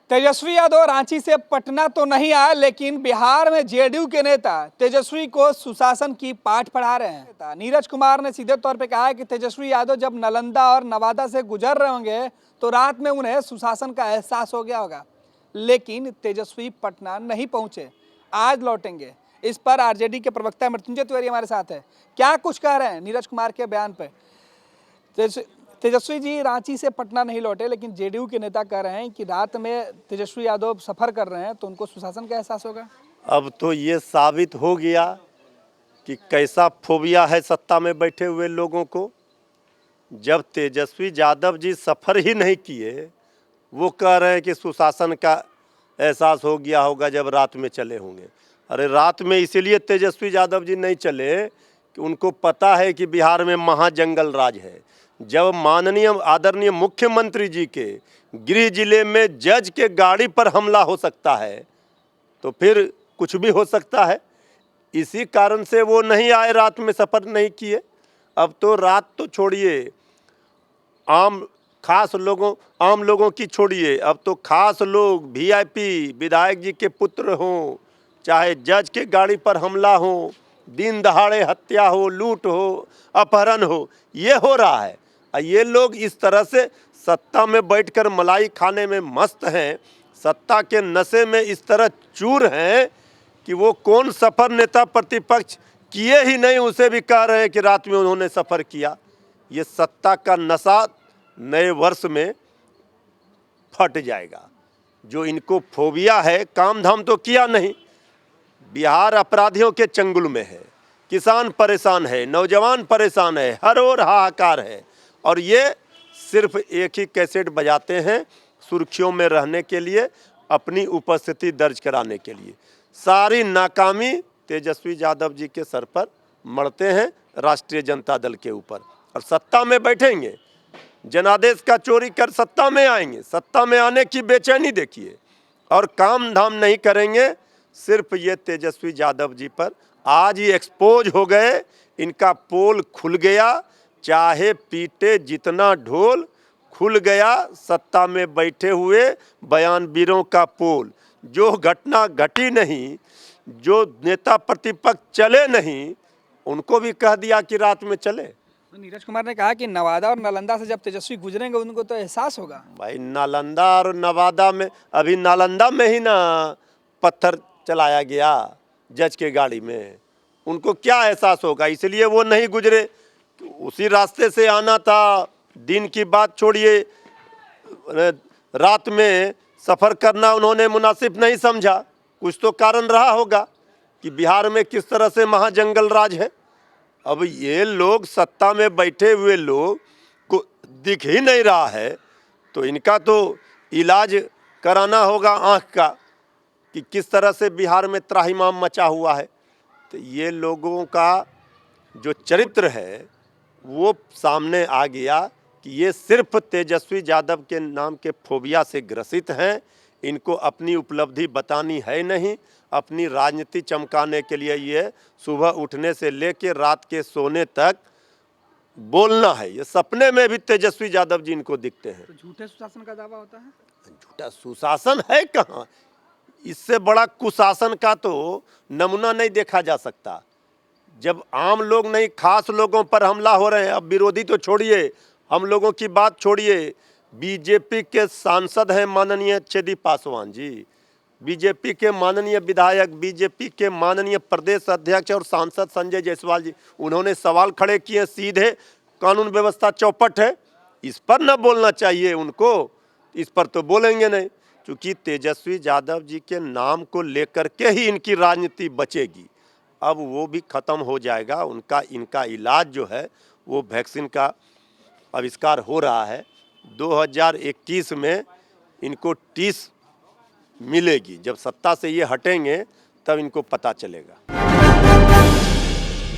तेजस्वी यादव रांची से पटना तो नहीं आए, लेकिन बिहार में जेडीयू के नेता तेजस्वी को सुशासन की पाठ पढ़ा रहे हैं। नीरज कुमार ने सीधे तौर पे कहा है कि तेजस्वी यादव जब नालंदा और नवादा से गुजर रहे होंगे तो रात में उन्हें सुशासन का एहसास हो गया होगा, लेकिन तेजस्वी पटना नहीं पहुंचे, आज लौटेंगे। इस पर आरजेडी के प्रवक्ता मृत्युंजय तिवारी हमारे साथ है। क्या कुछ कह रहे हैं नीरज कुमार के बयान पे? तेजस्वी जी रांची से पटना नहीं लौटे, लेकिन जेडीयू के नेता कह रहे हैं कि रात में तेजस्वी यादव सफर कर रहे हैं तो उनको सुशासन का एहसास होगा। अब तो ये साबित हो गया कि कैसा फोबिया है सत्ता में बैठे हुए लोगों को। जब तेजस्वी यादव जी सफर ही नहीं किए, वो कह रहे हैं कि सुशासन का एहसास हो गया होगा जब रात में चले होंगे। अरे रात में इसीलिए तेजस्वी यादव जी नहीं चले कि उनको पता है कि बिहार में महाजंगल राज है। जब माननीय आदरणीय मुख्यमंत्री जी के गृह जिले में जज के गाड़ी पर हमला हो सकता है तो फिर कुछ भी हो सकता है। इसी कारण से वो नहीं आए, रात में सफ़र नहीं किए। अब तो रात तो छोड़िए, आम लोगों की छोड़िए, अब तो खास लोग वीआईपी विधायक जी के पुत्र हों, चाहे जज के गाड़ी पर हमला हो, दिन दहाड़े हत्या हो, लूट हो, अपहरण हो, ये हो रहा है। ये लोग इस तरह से सत्ता में बैठकर मलाई खाने में मस्त हैं, सत्ता के नशे में इस तरह चूर हैं कि वो कौन सफ़र नेता प्रतिपक्ष किए ही नहीं उसे भी कह रहे हैं कि रात में उन्होंने सफ़र किया। ये सत्ता का नशा नए वर्ष में फट जाएगा। जो इनको फोबिया है, काम धाम तो किया नहीं। बिहार अपराधियों के चंगुल में है, किसान परेशान है, नौजवान परेशान है, हर ओर हाहाकार है। और ये सिर्फ एक ही कैसेट बजाते हैं सुर्खियों में रहने के लिए, अपनी उपस्थिति दर्ज कराने के लिए। सारी नाकामी तेजस्वी यादव जी के सर पर मढ़ते हैं, राष्ट्रीय जनता दल के ऊपर। और सत्ता में बैठेंगे, जनादेश का चोरी कर सत्ता में आएंगे, सत्ता में आने की बेचैनी देखिए, और काम धाम नहीं करेंगे। सिर्फ ये तेजस्वी यादव जी पर आज ही एक्सपोज हो गए, इनका पोल खुल गया। चाहे पीटे जितना ढोल, खुल गया सत्ता में बैठे हुए बयानवीरों का पोल। जो घटना घटी नहीं, जो नेता प्रतिपक्ष चले नहीं, उनको भी कह दिया कि रात में चले। नीरज कुमार ने कहा कि नवादा और नालंदा से जब तेजस्वी गुजरेंगे उनको तो एहसास होगा। भाई नालंदा और नवादा में, अभी नालंदा में ही ना पत्थर चलाया गया जज के गाड़ी में, उनको क्या एहसास होगा? इसलिए वो नहीं गुजरे। उसी रास्ते से आना था। दिन की बात छोड़िए, रात में सफ़र करना उन्होंने मुनासिब नहीं समझा। कुछ तो कारण रहा होगा कि बिहार में किस तरह से महाजंगल राज है। अब ये लोग सत्ता में बैठे हुए लोग को दिख ही नहीं रहा है, तो इनका तो इलाज कराना होगा आँख का कि किस तरह से बिहार में त्राहिमाम मचा हुआ है। तो ये लोगों का जो चरित्र है वो सामने आ गया कि ये सिर्फ तेजस्वी यादव के नाम के फोबिया से ग्रसित हैं। इनको अपनी उपलब्धि बतानी है नहीं, अपनी राजनीति चमकाने के लिए ये सुबह उठने से लेकर रात के सोने तक बोलना है। ये सपने में भी तेजस्वी यादव जी इनको दिखते हैं। तो झूठे सुशासन का दावा होता है। झूठा सुशासन है कहाँ? इससे बड़ा कुशासन का तो नमूना नहीं देखा जा सकता। जब आम लोग नहीं, खास लोगों पर हमला हो रहे हैं। अब विरोधी तो छोड़िए, हम लोगों की बात छोड़िए, बीजेपी के सांसद हैं माननीय छेदी पासवान जी, बीजेपी के माननीय विधायक, बीजेपी के माननीय प्रदेश अध्यक्ष और सांसद संजय जायसवाल जी, उन्होंने सवाल खड़े किए सीधे। कानून व्यवस्था चौपट है, इस पर न बोलना चाहिए उनको, इस पर तो बोलेंगे नहीं, क्योंकि तेजस्वी यादव जी के नाम को लेकर के ही इनकी राजनीति बचेगी। अब वो भी ख़त्म हो जाएगा। इनका इलाज जो है वो वैक्सीन का आविष्कार हो रहा है। 2021 में इनको टीस मिलेगी। जब सत्ता से ये हटेंगे तब इनको पता चलेगा।